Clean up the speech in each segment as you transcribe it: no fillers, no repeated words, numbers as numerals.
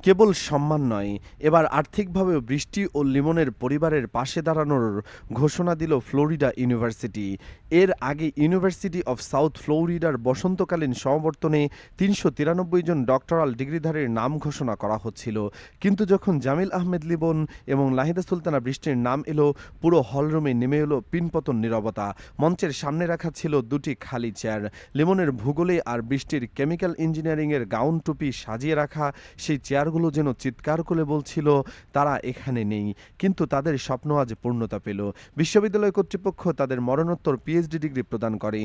কেবল সম্মান নয়, এবার আর্থিকভাবেও বৃষ্টি ও লিমনের পরিবারের পাশে দাঁড়ানোর ঘোষণা দিল ফ্লোরিডা ইউনিভার্সিটি। এর আগে ইউনিভার্সিটি অব সাউথ ফ্লোরিডার বসন্তকালীন সমাবর্তনে ৩৯৩ জন ডক্টরাল ডিগ্রিধারীর নাম ঘোষণা করা হচ্ছিল। কিন্তু যখন জামিল আহমেদ লিমন এবং নাহিদা সুলতানা বৃষ্টির নাম এলো, পুরো হলরুমে নেমে এলো পিনপতন নীরবতা। মঞ্চের সামনে রাখা ছিল দুটি খালি চেয়ার। লিমনের ভূগোলে আর বৃষ্টির কেমিক্যাল ইঞ্জিনিয়ারিংয়ের গাউন টুপি সাজিয়ে রাখা সেই চেয়ারগুলো যেন চিৎকার করে বলছিল তারা এখানে নেই, কিন্তু তাদের স্বপ্ন আজ পূর্ণতা পেল। বিশ্ববিদ্যালয় কর্তৃপক্ষ তাদের মরণোত্তর পিএইচডি ডিগ্রি প্রদান করে।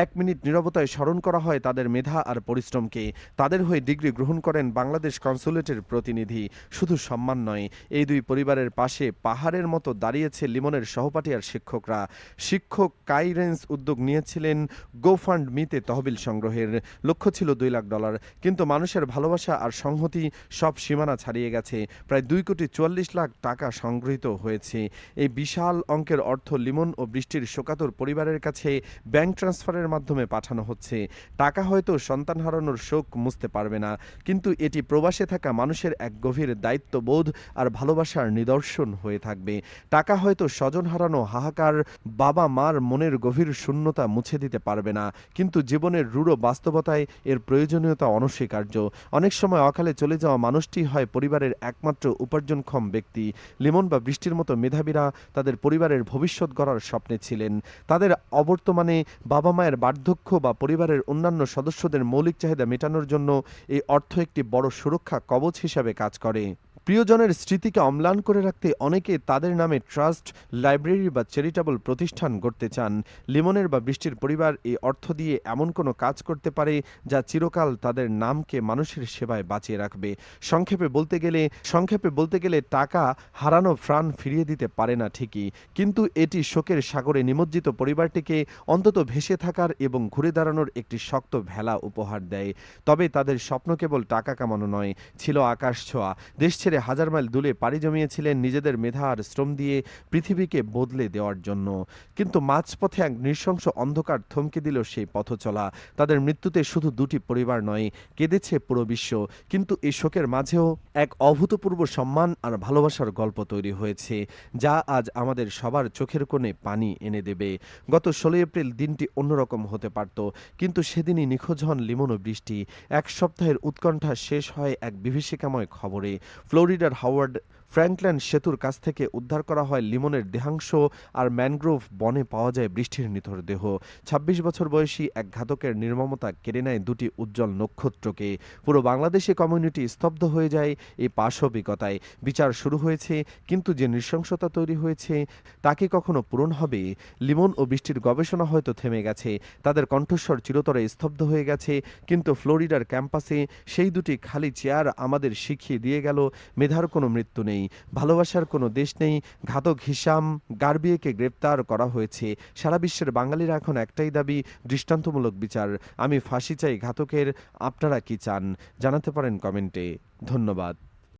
১ মিনিট নীরবতায় স্মরণ করা হয় তাদের মেধা আর পরিশ্রমকে। তাদের হয়ে ডিগ্রি গ্রহণ করেন বাংলাদেশ কনসুলেটের প্রতিনিধি। শুধু সম্মান নয়, এই দুই পরিবারের পাশে পাহাড়ের মতো দাঁড়িয়েছে লিমনের সহপাঠী আর শিক্ষকরা। শিক্ষক কাইরেন্স উদ্যোগ নিয়েছিলেন গোফান্ডমিতে তহবিল সংগ্রহের। লক্ষ্য ছিল $2 লাখ, কিন্তু মানুষের ভালোবাসা আর সংহতি সব সীমানা ছাড়িয়ে গেছে। প্রায় 2,44,00,000 টাকা সংগৃহীত হয়েছে। এই বিশাল অঙ্কের অর্থ লিমন ও বৃষ্টির শোকাতুর পরিবারের কাছে ব্যাংক ট্রান্সফারের মাধ্যমে পাঠানো হচ্ছে। টাকা হয়তো সন্তান হারানোর শোক মুছতে পারবে না, কিন্তু এটি প্রবাসে থাকা মানুষের এক গভীর দায়িত্ববোধ আর ভালোবাসার নিদর্শন হয়ে থাকবে। টাকা হয়তো স্বজন হারানো হাহাকার, বাবা মার মনের গভীর শূন্যতা মুছে দিতে পারবে না, কিন্তু জীবনের রূঢ় বাস্তবতায় এর প্রয়োজনীয়তা অনস্বীকার্য। অনেক সময় অকালে চলে যাওয়া মানুষটি হয় পরিবারের একমাত্র উপার্জনক্ষম ব্যক্তি। লিমন বা বৃষ্টির মতো মেধাবীরা তাদের পরিবারের ভবিষ্যৎ গড়ার স্বপ্নে ছিলেন। তাদের অবর্তমানে বাবা মায়ের বার্ধক্য বা পরিবারের অন্যান্য সদস্যদের মৌলিক চাহিদা মেটানোর জন্য এই অর্থ একটি বড় সুরক্ষা কবচ হিসাবে কাজ করে। প্রিয়জনের স্মৃতিকে অম্লান করে রাখতে অনেকে তাদের নামে ট্রাস্ট, লাইব্রেরি বা চ্যারিটেবল প্রতিষ্ঠান গড়তে চান। লিমনের বা বৃষ্টির পরিবার এই অর্থ দিয়ে এমন কোনো কাজ করতে পারে যা চিরকাল তাদের নামকে মানুষের সেবায় বাঁচিয়ে রাখবে। সংক্ষেপে বলতে গেলে টাকা হারানো প্রাণ ফিরিয়ে দিতে পারে না ঠিকই, কিন্তু এটি শোকের সাগরে নিমজ্জিত পরিবারটিকে অন্তত ভেসে থাকার এবং ঘুরে দাঁড়ানোর একটি শক্ত ভেলা উপহার দেয়। তবে তাদের স্বপ্ন কেবল টাকা কামানো নয়, ছিল আকাশ ছোঁয়া। দেশ ছেড়ে হাজার মাইল দূরে পাড়ি জমিয়েছিলেন নিজেদের মেধা আর শ্রম দিয়ে পৃথিবীকে বদলে দেওয়ার জন্য। কিন্তু মাঝপথে এক নৃশংস অন্ধকার থমকে দিল সেই পথ চলা। তাদের মৃত্যুতে শুধু দুটি পরিবার নয়, কেঁদেছে পুরো বিশ্ব। কিন্তু এই শোকের মাঝেও এক অভূতপূর্ব সম্মান আর ভালোবাসার গল্প তৈরি হয়েছে, যা আজ আমাদের সবার চোখের কোণে পানি এনে দেবে। গত 16 এপ্রিল দিনটি অন্যরকম হতে পারত, কিন্তু সেদিনই নিখোঁজ হন লিমন ও বৃষ্টি। এক সপ্তাহের উৎকণ্ঠা শেষ হয় এক বিভীষিকাময় খবরে। ফ্লোরিডার হাওয়ার্ড ফ্র্যাঙ্কল্যান্ড সেতুর কাছ থেকে উদ্ধার করা হয় লিমনের দেহাংশ, আর ম্যানগ্রোভ বনে পাওয়া যায় বৃষ্টির নিথর দেহ। ২৬ বছর বয়সী এক ঘাতকের নির্মমতা কেড়ে নেয় দুটি উজ্জ্বল নক্ষত্রকে। পুরো বাংলাদেশি কমিউনিটি স্তব্ধ হয়ে যায় এই পাশবিকতায়। বিচার শুরু হয়েছে, কিন্তু যে নৃশংসতা তৈরি হয়েছে তা কি কখনো পূরণ হবে? লিমন ও বৃষ্টির গবেষণা হয়তো থেমে গেছে, তাদের কণ্ঠস্বর চিরতরে স্তব্ধ হয়ে গেছে, কিন্তু ফ্লোরিডার ক্যাম্পাসে সেই দুটি খালি চেয়ার আমাদের শিখিয়ে দিয়ে গেল মেধার কোনো মৃত্যু নেই, ভালোবাসার কোনো দেশ নেই। ঘাতক হিশাম গার্বিয়েকে গ্রেপ্তার করা হয়েছে। সারা বিশ্বের বাঙালিরা এখন একটাই দাবি, দৃষ্টান্তমূলক বিচার। আমি ফাঁসি চাই ঘাতকের। আপনারা কি চান জানাতে পারেন কমেন্টে। ধন্যবাদ।